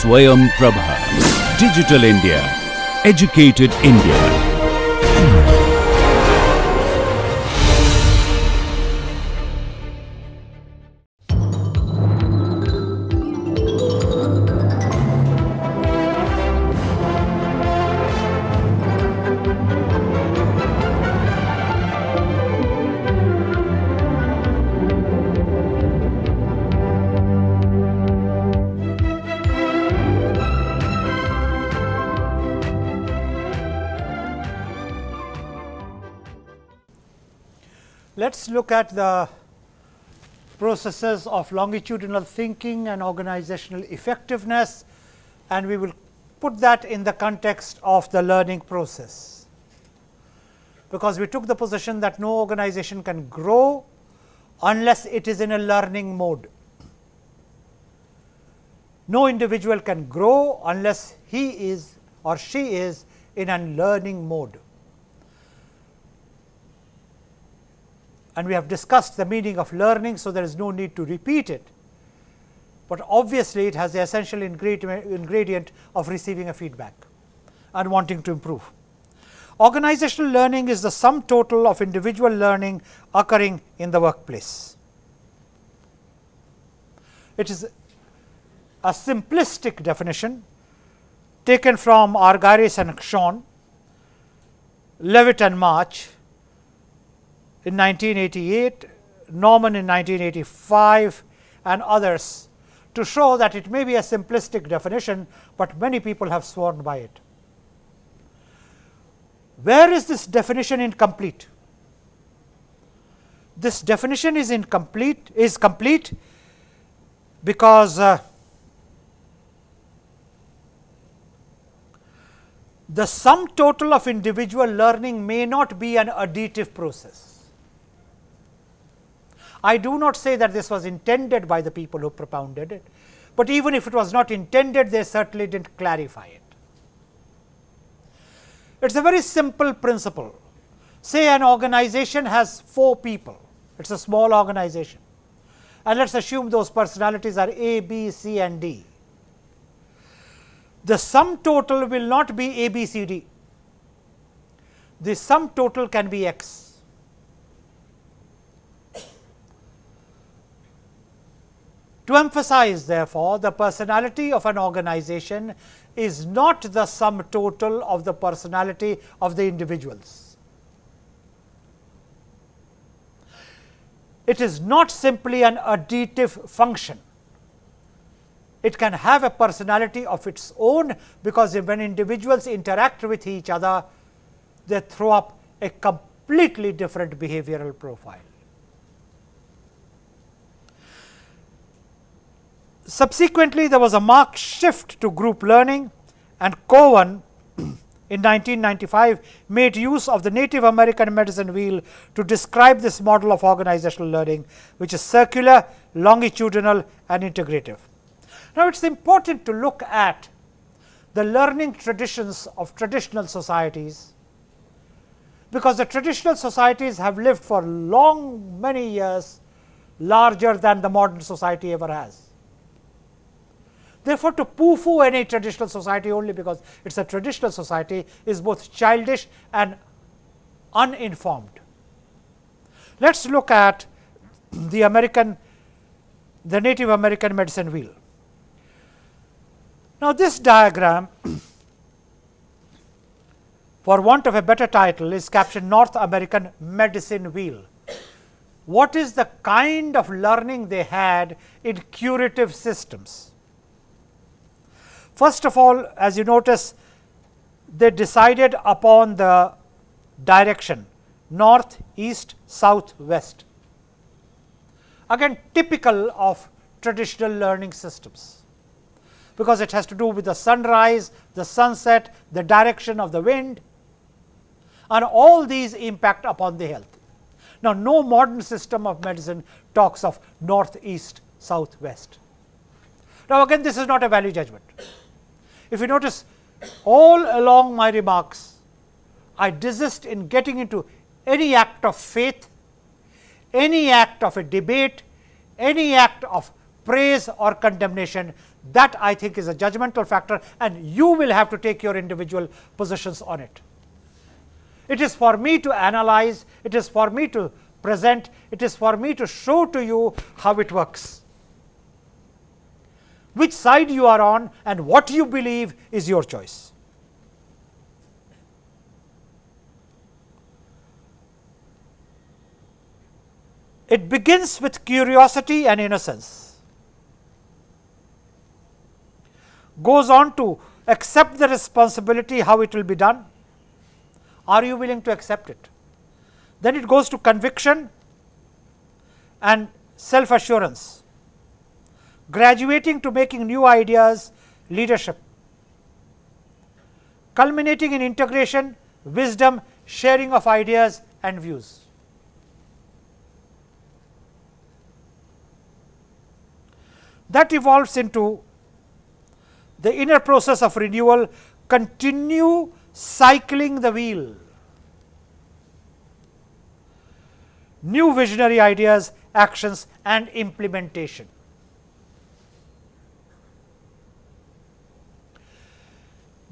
Swayam Prabha. Digital India. Educated India. Let us look at the processes of longitudinal thinking and organizational effectiveness, and we will put that in the context of the learning process, because we took the position that no organization can grow unless it is in a learning mode. No individual can grow unless he is or she is in a learning mode. And we have discussed the meaning of learning, so there is no need to repeat it, but obviously it has the essential ingredient of receiving a feedback and wanting to improve. Organizational learning is the sum total of individual learning occurring in the workplace. It is a simplistic definition taken from Argyris and Shawn, Levitt and March in 1988, Norman in 1985 and others, to show that it may be a simplistic definition, but many people have sworn by it. Where is this definition incomplete? This definition is complete because the sum total of individual learning may not be an additive process. I do not say that this was intended by the people who propounded it, but even if it was not intended, they certainly did not clarify it. It is a very simple principle. Say an organization has 4 people, it is a small organization, and let us assume those personalities are A, B, C and D. The sum total will not be A, B, C, D. The sum total can be X. To emphasize, therefore, the personality of an organization is not the sum total of the personality of the individuals. It is not simply an additive function. It can have a personality of its own, because when individuals interact with each other, they throw up a completely different behavioral profile. Subsequently, there was a marked shift to group learning, and Cohen in 1995 made use of the Native American medicine wheel to describe this model of organizational learning, which is circular, longitudinal and integrative. Now, it is important to look at the learning traditions of traditional societies, because the traditional societies have lived for many years, larger than the modern society ever has. Therefore, to poo-poo any traditional society only because it is a traditional society is both childish and uninformed. Let us look at the Native American medicine wheel. Now, this diagram, for want of a better title, is captioned North American medicine wheel. What is the kind of learning they had in curative systems? First of all, as you notice, they decided upon the direction north, east, south, west. Again, typical of traditional learning systems, because it has to do with the sunrise, the sunset, the direction of the wind, and all these impact upon the health. Now, no modern system of medicine talks of north, east, south, west. Now, again, this is not a value judgment. If you notice, all along my remarks, I desist in getting into any act of faith, any act of a debate, any act of praise or condemnation. That I think is a judgmental factor, and you will have to take your individual positions on it. It is for me to analyze, it is for me to present, it is for me to show to you how it works. Which side you are on and what you believe is your choice. It begins with curiosity and innocence, goes on to accept the responsibility how it will be done. Are you willing to accept it? Then it goes to conviction and self assurance, graduating to making new ideas, leadership, culminating in integration, wisdom, sharing of ideas and views. That evolves into the inner process of renewal, continue cycling the wheel. New visionary ideas, actions and implementation.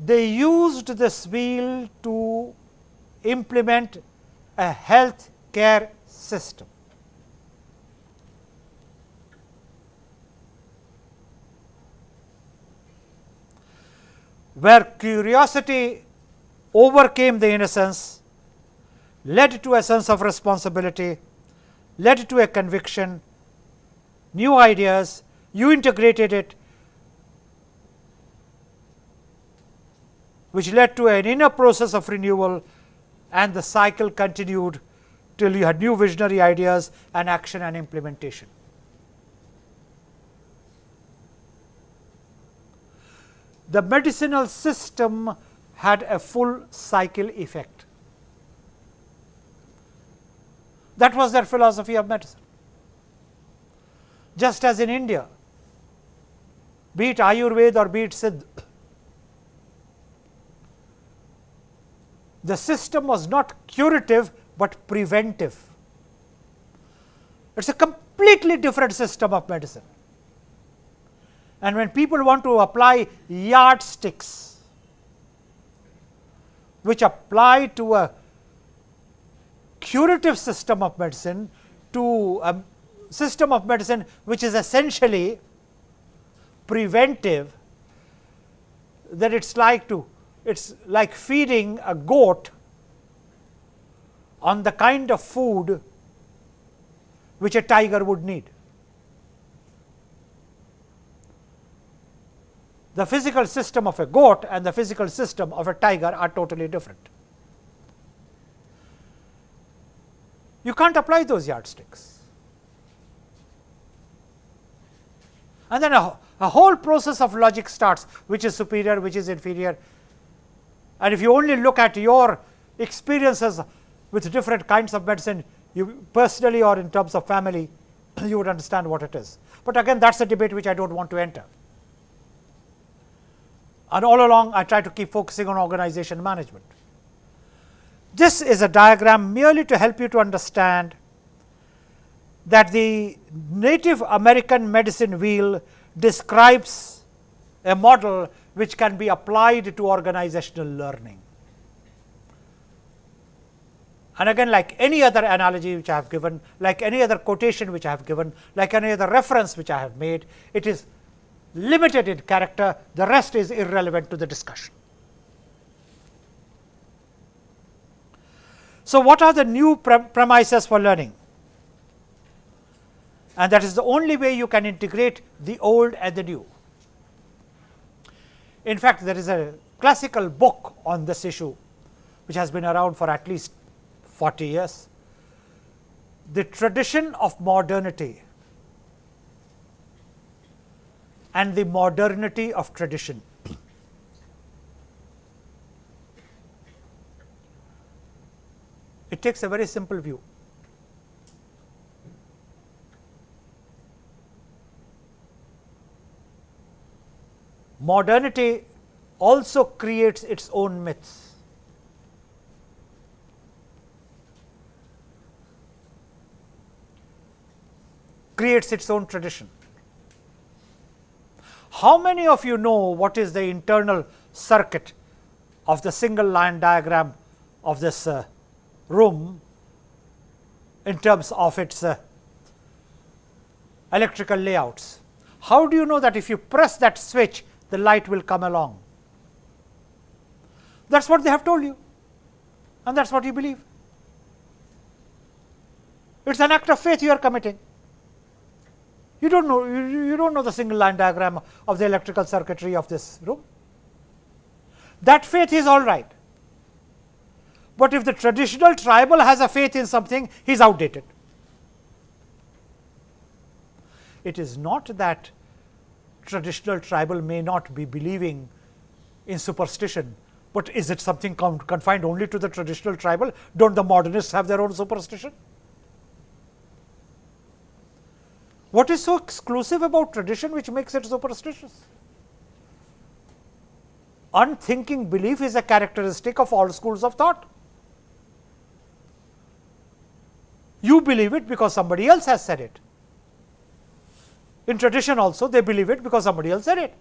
They used this wheel to implement a health care system. Where curiosity overcame the innocence, led to a sense of responsibility, led to a conviction, new ideas, you integrated it, which led to an inner process of renewal, and the cycle continued till you had new visionary ideas and action and implementation. The medicinal system had a full cycle effect. That was their philosophy of medicine. Just as in India, be it Ayurveda or be it Siddha, the system was not curative but preventive. It is a completely different system of medicine. And when people want to apply yardsticks which apply to a curative system of medicine, to a system of medicine which is essentially preventive, then it's like feeding a goat on the kind of food which a tiger would need. The physical system of a goat and the physical system of a tiger are totally different. You can't apply those yardsticks. And then a whole process of logic starts, which is superior, which is inferior. And if you only look at your experiences with different kinds of medicine, you personally or in terms of family, you would understand what it is. But again, that is a debate which I do not want to enter. And all along I try to keep focusing on organization management. This is a diagram merely to help you to understand that the Native American medicine wheel describes a model which can be applied to organizational learning. And again, like any other analogy which I have given, like any other quotation which I have given, like any other reference which I have made, it is limited in character, the rest is irrelevant to the discussion. So, what are the new premises for learning? And that is the only way you can integrate the old and the new. In fact, there is a classical book on this issue which has been around for at least 40 years, The Tradition of Modernity and the Modernity of Tradition. It takes a very simple view. Modernity also creates its own myths. Creates its own tradition. How many of you know what is the internal circuit of the single line diagram of this room in terms of its electrical layouts? How do you know that if you press that switch, the light will come along? That is what they have told you, and that is what you believe. It is an act of faith you are committing. You don't know, you don't know the single line diagram of the electrical circuitry of this room. That faith is all right. But if the traditional tribal has a faith in something, he is outdated. It is not that traditional tribal may not be believing in superstition, but is it something confined only to the traditional tribal? Don't the modernists have their own superstition? What is so exclusive about tradition which makes it superstitious? Unthinking belief is a characteristic of all schools of thought. You believe it because somebody else has said it. In tradition also, they believe it because somebody else said it.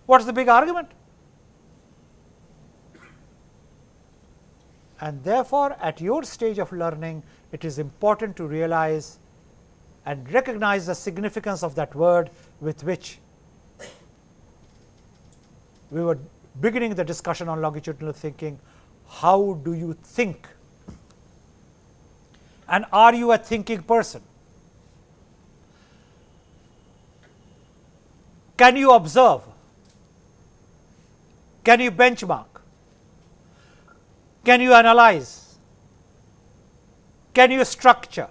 What is the big argument? And therefore, at your stage of learning, it is important to realize and recognize the significance of that word with which we were beginning the discussion on longitudinal thinking. How do you think? And are you a thinking person? Can you observe? Can you benchmark? Can you analyze? Can you structure?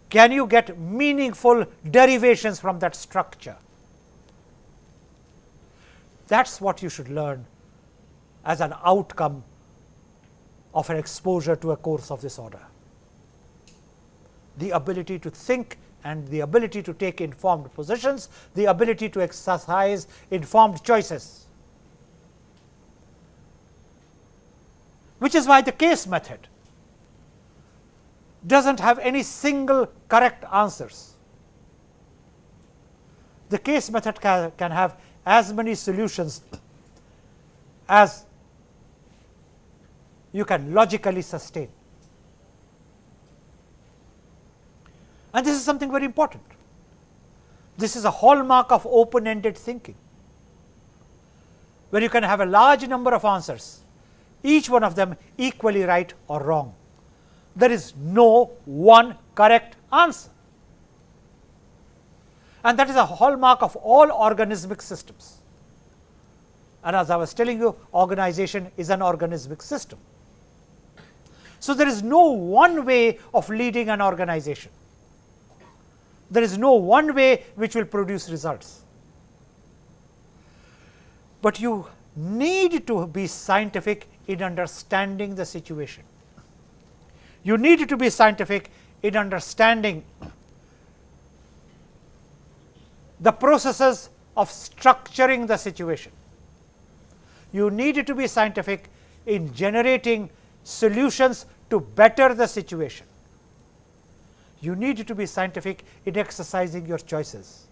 Can you get meaningful derivations from that structure? That is what you should learn as an outcome of an exposure to a course of this order. The ability to think and the ability to take informed positions, the ability to exercise informed choices. Which is why the case method does not have any single correct answers. The case method can have as many solutions as you can logically sustain. And this is something very important. This is a hallmark of open-ended thinking, where you can have a large number of answers, each one of them equally right or wrong. There is no one correct answer. And that is a hallmark of all organismic systems. And as I was telling you, organization is an organismic system. So there is no one way of leading an organization. There is no one way which will produce results. But you need to be scientific in understanding the situation. You need to be scientific in understanding the processes of structuring the situation. You need to be scientific in generating solutions to better the situation. You need to be scientific in exercising your choices.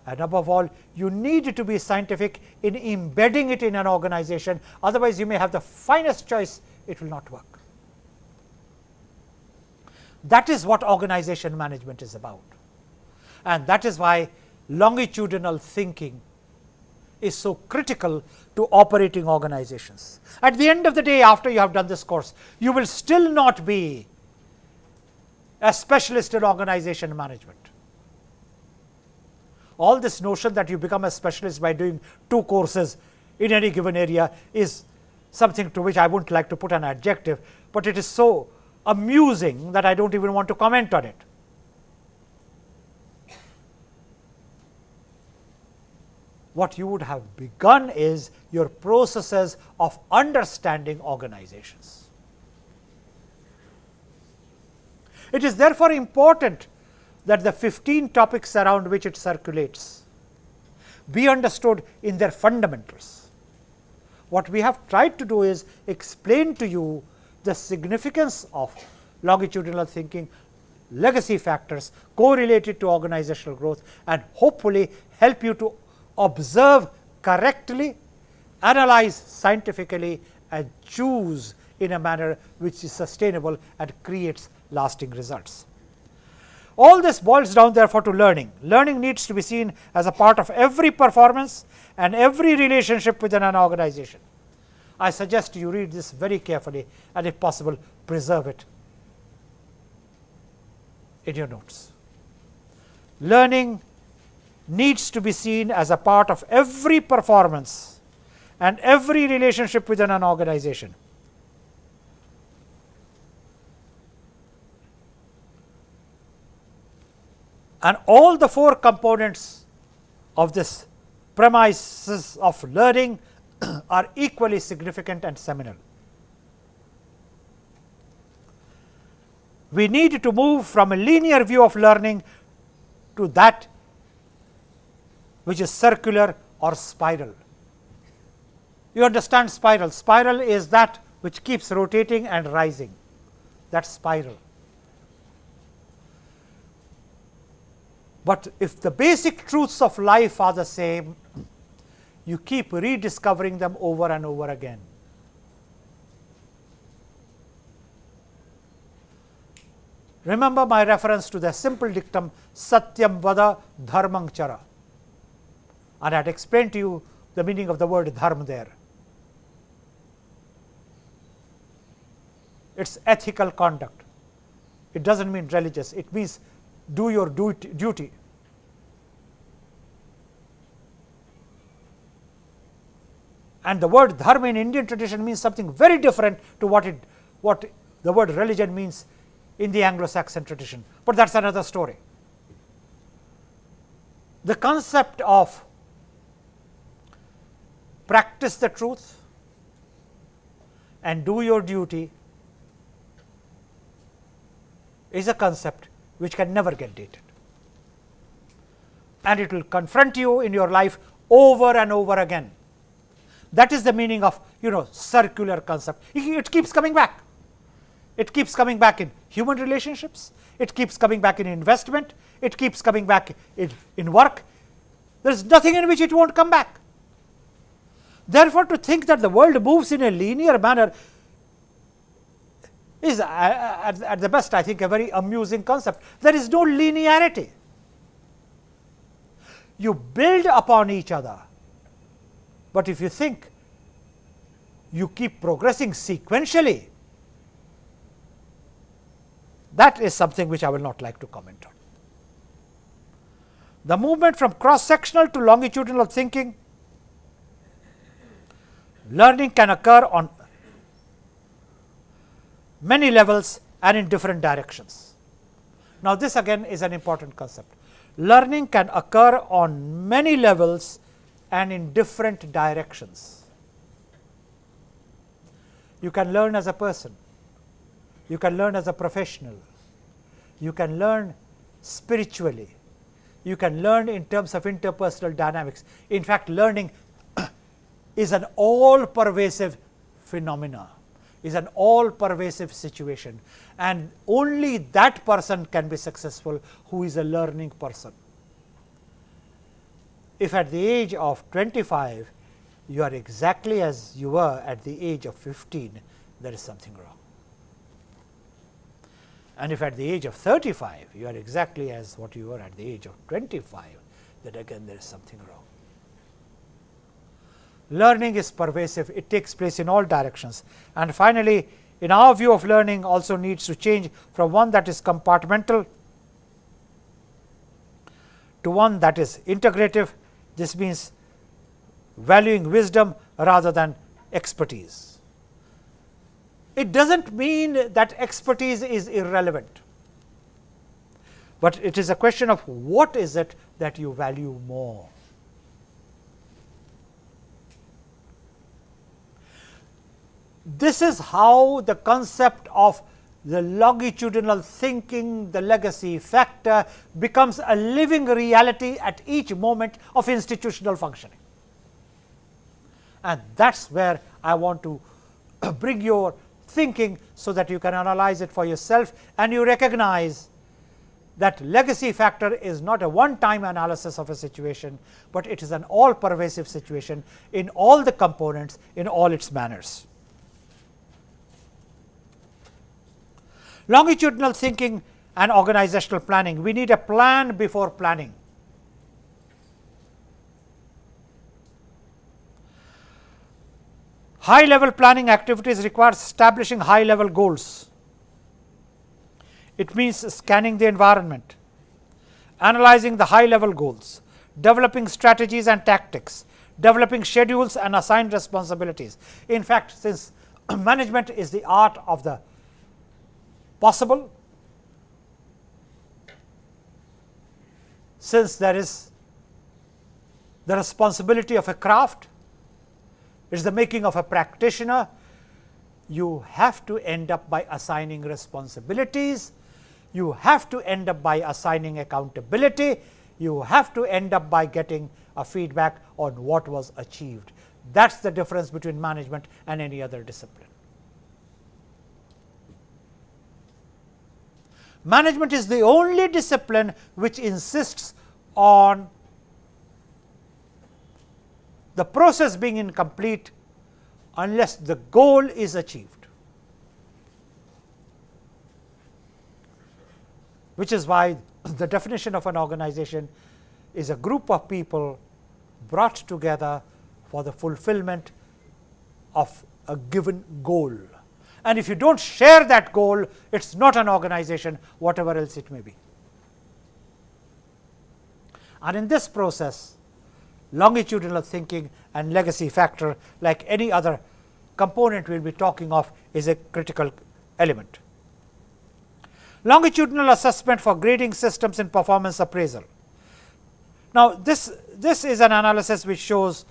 And above all, you need to be scientific in embedding it in an organization. Otherwise, you may have the finest choice, it will not work. That is what organization management is about. And that is why longitudinal thinking is so critical to operating organizations. At the end of the day, after you have done this course, you will still not be a specialist in organization management. All this notion that you become a specialist by doing 2 courses in any given area is something to which I would not like to put an adjective, but it is so amusing that I do not even want to comment on it. What you would have begun is your processes of understanding organizations. It is therefore important that the 15 topics around which it circulates be understood in their fundamentals. What we have tried to do is explain to you the significance of longitudinal thinking, legacy factors correlated to organizational growth, and hopefully help you to observe correctly, analyze scientifically, and choose in a manner which is sustainable and creates lasting results. All this boils down therefore to learning. Learning needs to be seen as a part of every performance and every relationship within an organization. I suggest you read this very carefully, and if possible preserve it in your notes. Learning needs to be seen as a part of every performance and every relationship within an organization. And all the four components of this premises of learning are equally significant and seminal. We need to move from a linear view of learning to that which is circular or spiral. You understand spiral. Spiral is that which keeps rotating and rising. That is spiral. But if the basic truths of life are the same, you keep rediscovering them over and over again. Remember my reference to the simple dictum Satyam Vada Dharmang Chara, and I had explained to you the meaning of the word dharma there. It is ethical conduct. It does not mean religious, it means do your duty. And the word dharma in Indian tradition means something very different to what the word religion means in the Anglo-Saxon tradition, but that is another story. The concept of practice the truth and do your duty is a concept which can never get dated, and it will confront you in your life over and over again. That is the meaning of circular concept. It keeps coming back. It keeps coming back in human relationships, it keeps coming back in investment, it keeps coming back in work. There is nothing in which it will not come back. Therefore, to think that the world moves in a linear manner is at the best, I think, a very amusing concept. There is no linearity. You build upon each other, but if you think you keep progressing sequentially, that is something which I will not like to comment on. The movement from cross-sectional to longitudinal thinking, learning can occur on many levels and in different directions. Now, this again is an important concept. Learning can occur on many levels and in different directions. You can learn as a person, you can learn as a professional, you can learn spiritually, you can learn in terms of interpersonal dynamics. In fact, learning is an all-pervasive phenomena, is an all-pervasive situation, and only that person can be successful who is a learning person. If at the age of 25 you are exactly as you were at the age of 15, there is something wrong. And if at the age of 35 you are exactly as what you were at the age of 25, then again there is something wrong. Learning is pervasive, it takes place in all directions. And finally, in our view of learning also needs to change from one that is compartmental to one that is integrative. This means valuing wisdom rather than expertise. It does not mean that expertise is irrelevant, but it is a question of what is it that you value more. This is how the concept of the longitudinal thinking, the legacy factor, becomes a living reality at each moment of institutional functioning. And that is where I want to bring your thinking, so that you can analyze it for yourself and you recognize that legacy factor is not a one-time analysis of a situation, but it is an all-pervasive situation in all the components, in all its manners. Longitudinal thinking and organizational planning. We need a plan before planning. High level planning activities require establishing high level goals. It means scanning the environment, analyzing the high level goals, developing strategies and tactics, developing schedules and assigned responsibilities. In fact, since management is the art of the possible, since there is the responsibility of a craft, it is the making of a practitioner, you have to end up by assigning responsibilities, you have to end up by assigning accountability, you have to end up by getting a feedback on what was achieved. That is the difference between management and any other discipline. Management is the only discipline which insists on the process being incomplete unless the goal is achieved, which is why the definition of an organization is a group of people brought together for the fulfillment of a given goal. And if you do not share that goal, it is not an organization, whatever else it may be. And in this process, longitudinal thinking and legacy factor, like any other component we will be talking of, is a critical element. Longitudinal assessment for grading systems in performance appraisal. Now, this is an analysis which shows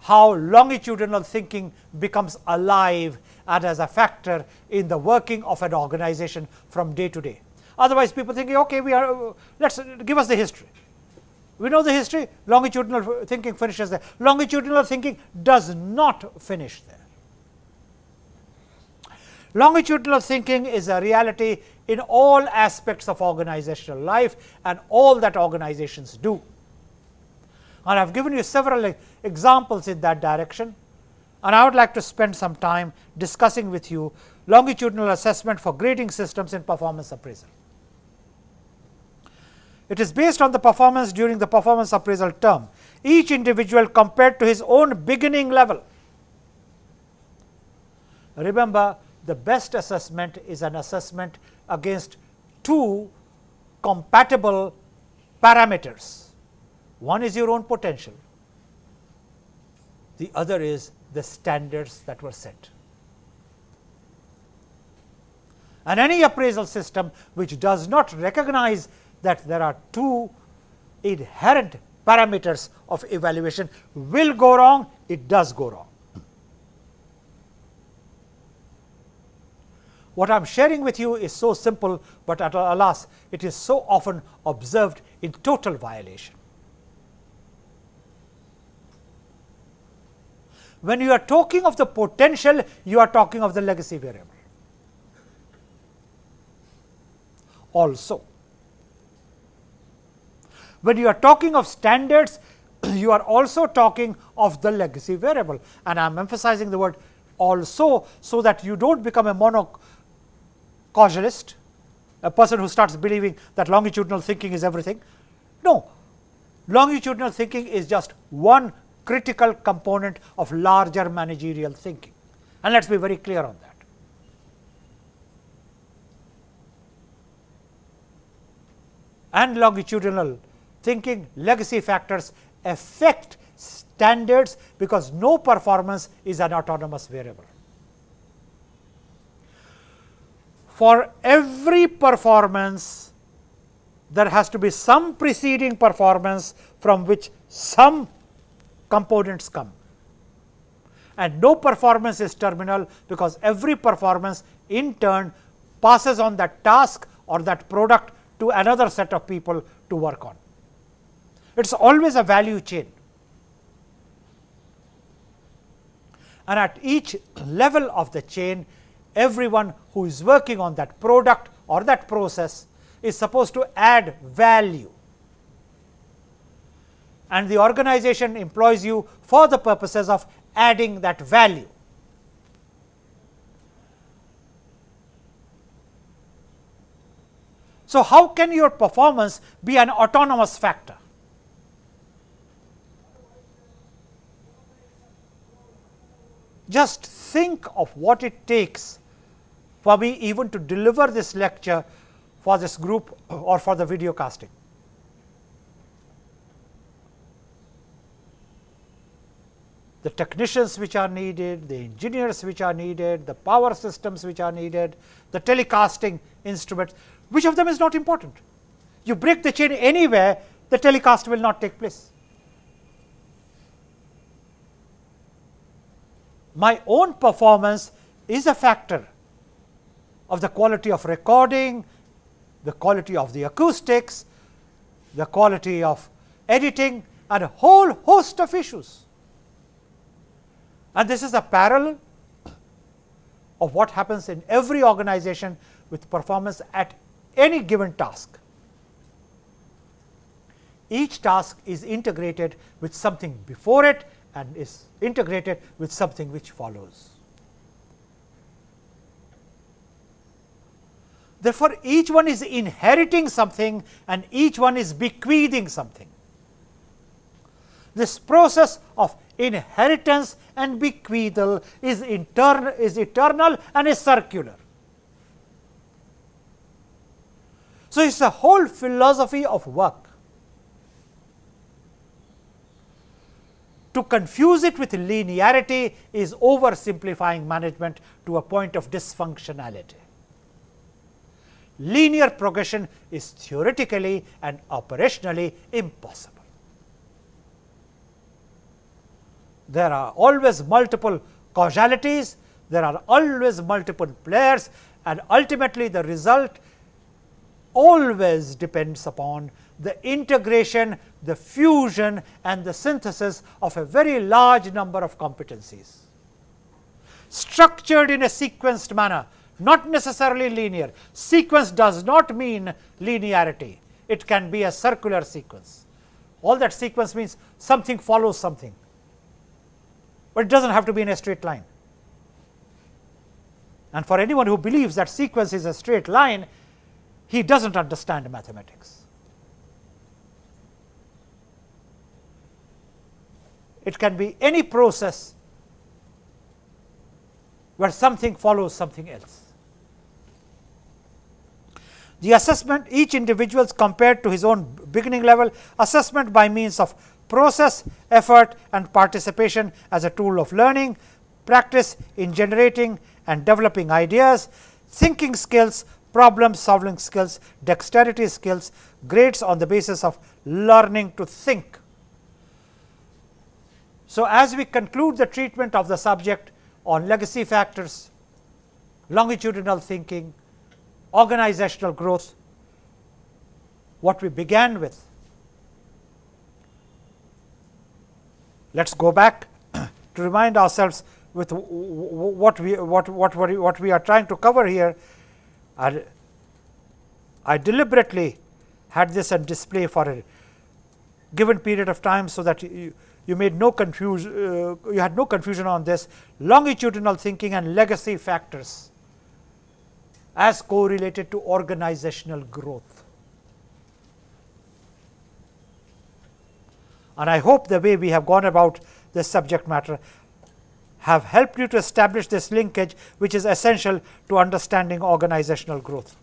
how longitudinal thinking becomes alive and as a factor in the working of an organization from day to day. Otherwise, people think, okay, let us give us the history. We know the history, longitudinal thinking finishes there. Longitudinal thinking does not finish there. Longitudinal thinking is a reality in all aspects of organizational life and all that organizations do. And I have given you several examples in that direction, and I would like to spend some time discussing with you longitudinal assessment for grading systems in performance appraisal. It is based on the performance during the performance appraisal term, each individual compared to his own beginning level. Remember, the best assessment is an assessment against two compatible parameters. One is your own potential, the other is the standards that were set. And any appraisal system which does not recognize that there are two inherent parameters of evaluation will go wrong, it does go wrong. What I am sharing with you is so simple, but alas, it is so often observed in total violation. When you are talking of the potential, you are talking of the legacy variable. Also, when you are talking of standards, you are also talking of the legacy variable, and I am emphasizing the word also, so that you do not become a monocausalist, a person who starts believing that longitudinal thinking is everything. No, longitudinal thinking is just one critical component of larger managerial thinking, and let us be very clear on that. And longitudinal thinking, legacy factors affect standards because no performance is an autonomous variable. For every performance, there has to be some preceding performance from which some components come, and no performance is terminal because every performance in turn passes on that task or that product to another set of people to work on. It is always a value chain, and at each level of the chain, everyone who is working on that product or that process is supposed to add value, and the organization employs you for the purposes of adding that value. So, how can your performance be an autonomous factor? Just think of what it takes for me even to deliver this lecture for this group or for the video casting. The technicians which are needed, the engineers which are needed, the power systems which are needed, the telecasting instruments, which of them is not important? You break the chain anywhere, the telecast will not take place. My own performance is a factor of the quality of recording, the quality of the acoustics, the quality of editing, and a whole host of issues. And this is a parallel of what happens in every organization with performance at any given task. Each task is integrated with something before it and is integrated with something which follows. Therefore, each one is inheriting something and each one is bequeathing something. This process of inheritance and bequeathal is eternal and is circular. So, it is a whole philosophy of work. To confuse it with linearity is oversimplifying management to a point of dysfunctionality. Linear progression is theoretically and operationally impossible. There are always multiple causalities, there are always multiple players, and ultimately the result always depends upon the integration, the fusion and the synthesis of a very large number of competencies, structured in a sequenced manner, not necessarily linear. Sequence does not mean linearity, it can be a circular sequence. All that sequence means something follows something, but it does not have to be in a straight line. And for anyone who believes that sequence is a straight line, he does not understand mathematics. It can be any process where something follows something else. The assessment, each individual is compared to his own beginning level. Assessment by means of process, effort and participation as a tool of learning, practice in generating and developing ideas, thinking skills, problem solving skills, dexterity skills, grades on the basis of learning to think. So, as we conclude the treatment of the subject on legacy factors, longitudinal thinking, organizational growth, what we began with, let us go back to remind ourselves with what we are trying to cover here. I deliberately had this on display for a given period of time, so that you made no confusion, you had no confusion on this. Longitudinal thinking and legacy factors as correlated to organizational growth. And I hope the way we have gone about this subject matter have helped you to establish this linkage, which is essential to understanding organizational growth.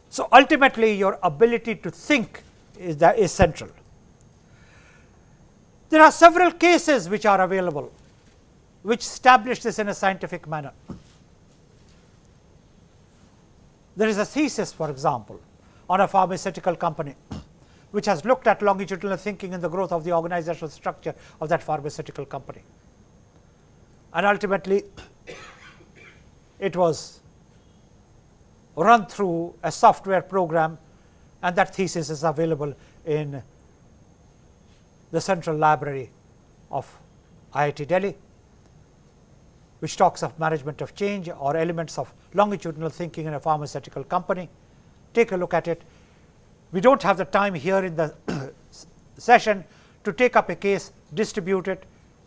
So, ultimately your ability to think is central. There are several cases which are available which establish this in a scientific manner. There is a thesis, for example, on a pharmaceutical company which has looked at longitudinal thinking in the growth of the organizational structure of that pharmaceutical company. And ultimately, it was run through a software program, and that thesis is available in the central library of IIT Delhi, which talks of management of change or elements of longitudinal thinking in a pharmaceutical company. Take a look at it. We do not have the time here in the session to take up a case, distribute it,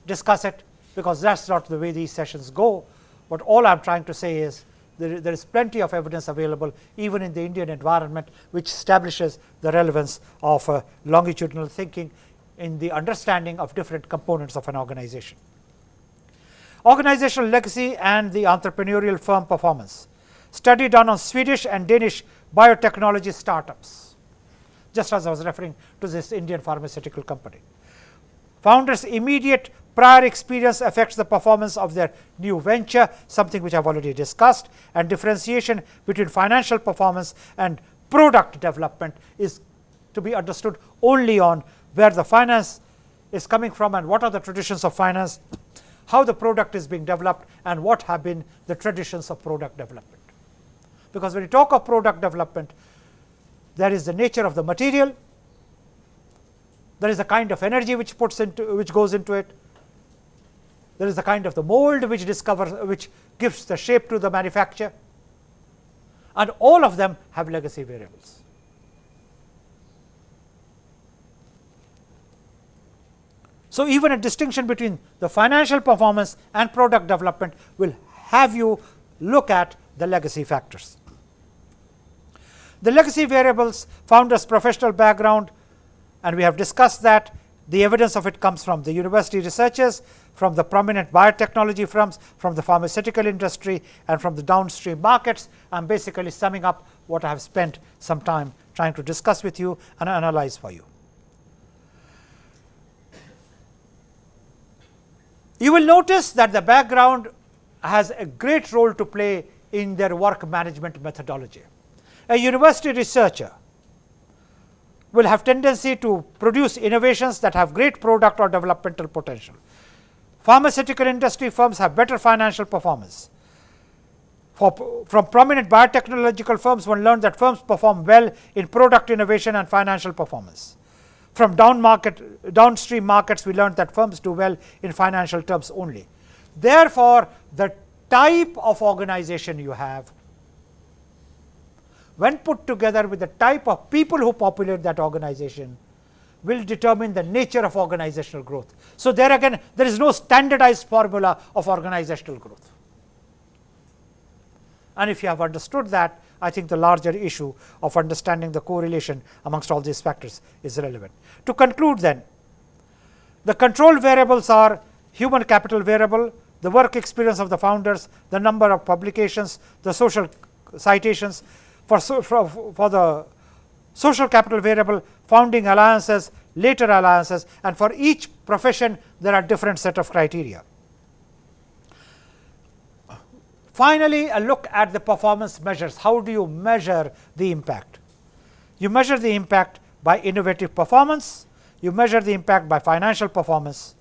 discuss it, because that is not the way these sessions go. But all I am trying to say is there is plenty of evidence available even in the Indian environment which establishes the relevance of longitudinal thinking in the understanding of different components of an organization. Organizational legacy and the entrepreneurial firm performance. Study done on Swedish and Danish biotechnology startups, just as I was referring to this Indian pharmaceutical company. Founders' immediate prior experience affects the performance of their new venture, something which I have already discussed, and differentiation between financial performance and product development is to be understood only on where the finance is coming from and what are the traditions of finance, how the product is being developed, and what have been the traditions of product development. Because when you talk of product development, there is the nature of the material, there is the kind of energy which goes into it, there is the kind of the mold which gives the shape to the manufacture, and all of them have legacy variables. So, even a distinction between the financial performance and product development will have you look at the legacy factors. The legacy variables, founders' professional background, and we have discussed that. The evidence of it comes from the university researchers, from the prominent biotechnology firms, from the pharmaceutical industry, and from the downstream markets. I am basically summing up what I have spent some time trying to discuss with you and analyze for you. You will notice that the background has a great role to play in their work management methodology. A university researcher will have tendency to produce innovations that have great product or developmental potential. Pharmaceutical industry firms have better financial performance. From prominent biotechnological firms, one learned that firms perform well in product innovation and financial performance. From downstream markets, we learned that firms do well in financial terms only. Therefore, the type of organization you have, when put together with the type of people who populate that organization, will determine the nature of organizational growth. So, there again, there is no standardized formula of organizational growth. And if you have understood that, I think the larger issue of understanding the correlation amongst all these factors is relevant. To conclude then, the control variables are human capital variable, the work experience of the founders, the number of publications, the social citations. For the social capital variable, founding alliances, later alliances, and for each profession there are different set of criteria. Finally, a look at the performance measures. How do you measure the impact? You measure the impact by innovative performance, you measure the impact by financial performance,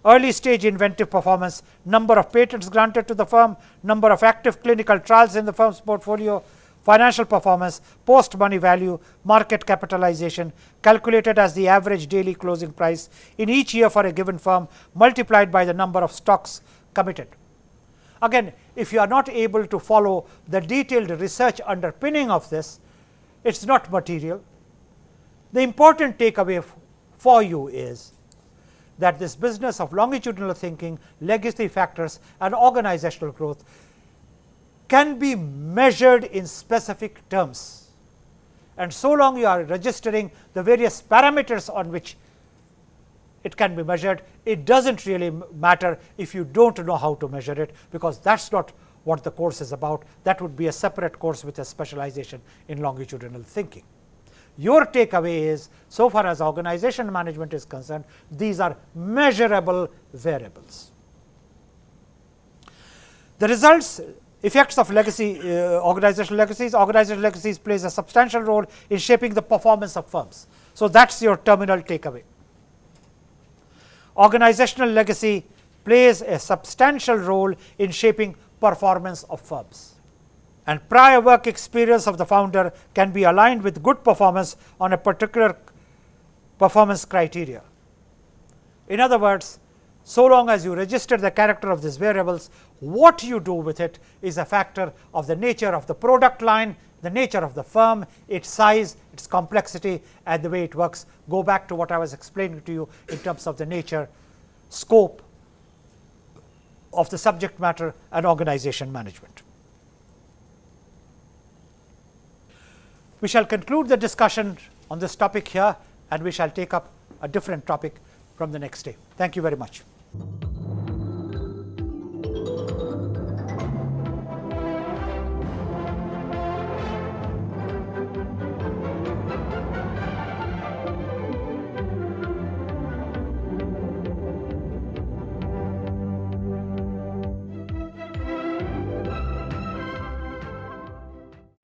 early stage inventive performance, number of patents granted to the firm, number of active clinical trials in the firm's portfolio, financial performance, post money value, market capitalization calculated as the average daily closing price in each year for a given firm multiplied by the number of stocks committed. Again, if you are not able to follow the detailed research underpinning of this, it is not material. The important takeaway for you is that this business of longitudinal thinking, legacy factors, and organizational growth can be measured in specific terms, and so long you are registering the various parameters on which it can be measured, it does not really matter if you do not know how to measure it, because that is not what the course is about. That would be a separate course with a specialization in longitudinal thinking. Your takeaway is, so far as organization management is concerned, these are measurable variables. The results, effects of legacy, organizational legacies plays a substantial role in shaping the performance of firms. So, that is your terminal takeaway. Organizational legacy plays a substantial role in shaping performance of firms, and prior work experience of the founder can be aligned with good performance on a particular performance criteria. In other words, So long as you register the character of these variables, what you do with it is a factor of the nature of the product line, the nature of the firm, its size, its complexity, and the way it works. Go back to what I was explaining to you in terms of the nature, scope of the subject matter, and organization management. We shall conclude the discussion on this topic here, and we shall take up a different topic from the next day. Thank you very much.